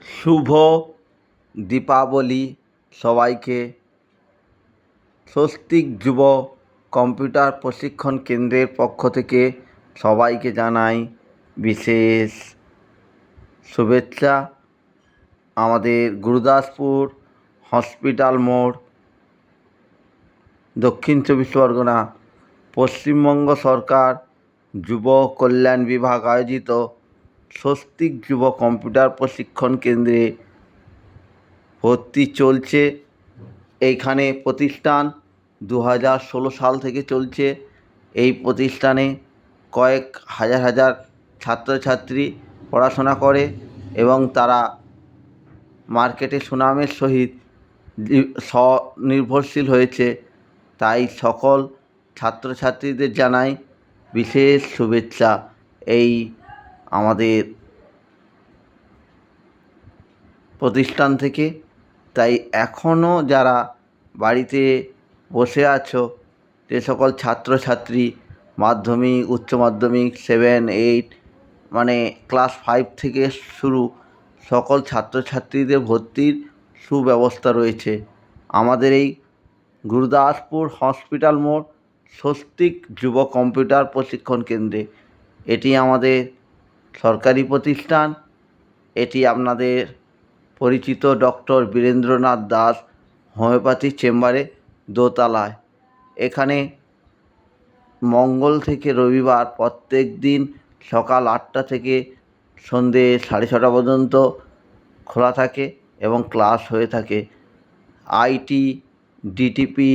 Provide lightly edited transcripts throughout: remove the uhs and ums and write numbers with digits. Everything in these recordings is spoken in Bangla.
শুভ দীপাবলি সবাইকে। স্বস্তিক যুব কম্পিউটার প্রশিক্ষণ কেন্দ্রের পক্ষ থেকে সবাইকে জানাই বিশেষ শুভেচ্ছা। আমাদের গুরুদাসপুর হসপিটাল মোড়, দক্ষিণ চব্বিশ পরগনা, পশ্চিমবঙ্গ সরকার যুব কল্যাণ বিভাগ আয়োজিত স্বস্তিক যুব কম্পিউটার প্রশিক্ষণ কেন্দ্রে ভর্তি চলছে। এইখানে প্রতিষ্ঠান 2016 সাল থেকে চলছে। এই প্রতিষ্ঠানে কয়েক হাজার ছাত্রছাত্রী পড়াশোনা করে এবং তারা মার্কেটে সুনামের সহিত স্বনির্ভরশীল হয়েছে। তাই সকল ছাত্রছাত্রীদের জানাই বিশেষ শুভেচ্ছা এই আমাদের প্রতিষ্ঠান থেকে। তাই এখনও যারা বাড়িতে বসে আছো, যে সকল ছাত্রছাত্রী মাধ্যমিক, উচ্চ মাধ্যমিক 7, 8 মানে ক্লাস 5 থেকে শুরু সকল ছাত্রছাত্রীদের ভর্তির সুব্যবস্থা রয়েছে আমাদের এই গুরুদাসপুর হসপিটাল মোড় স্বস্তিক যুব কম্পিউটার প্রশিক্ষণ কেন্দ্রে। এটি আমাদের সরকারি প্রতিষ্ঠান। এটি আপনাদের পরিচিত ডক্টর বীরেন্দ্রনাথ দাস হোমিওপ্যাথি চেম্বারে দোতলায়। এখানে মঙ্গল থেকে রবিবার প্রত্যেক দিন সকাল 8টা থেকে সন্ধে 6:30 পর্যন্ত খোলা থাকে এবং ক্লাস হয়ে থাকে। IT, DTP,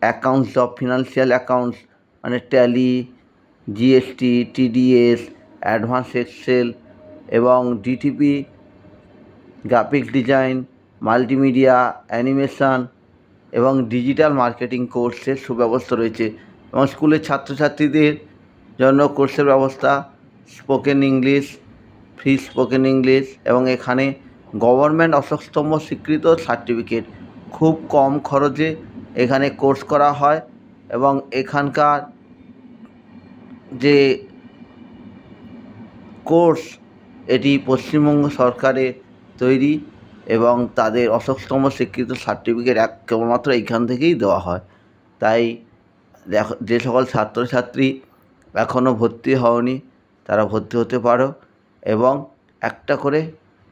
accounts of financial accounts মানে Tally, GST, TDS, advance Excel এবং DTP, graphic design, multimedia, animation এবং ডিজিটাল মার্কেটিং কোর্সের সুব্যবস্থা রয়েছে। এবং স্কুলের ছাত্রছাত্রীদের জন্য কোর্সের ব্যবস্থা spoken English, free spoken English এবং এখানে গভর্নমেন্ট অশোকস্তম্ভ স্বীকৃত সার্টিফিকেট। খুব কম খরচে এখানে কোর্স করা হয় এবং এখানকার যে কোর্স এটি পশ্চিমবঙ্গ সরকারের তৈরি এবং তাদের অশোকস্তম্ভ স্বীকৃত সার্টিফিকেট কেবলমাত্র এইখান থেকেই দেওয়া হয়। তাই যে সকল ছাত্রছাত্রী এখনও ভর্তি হওনি তারা ভর্তি হতে পারো এবং একটা করে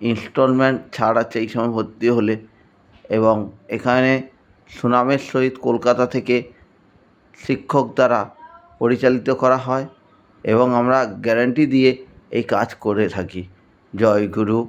ইনস্টলমেন্ট ছাড় আছে এই সময় ভর্তি হলে। এবং এখানে সুনামের সহিত কলকাতা থেকে শিক্ষক দ্বারা পরিচালিত করা হয় এবং আমরা গ্যারান্টি দিয়ে এই কাজ করে থাকি। জয় গুরু।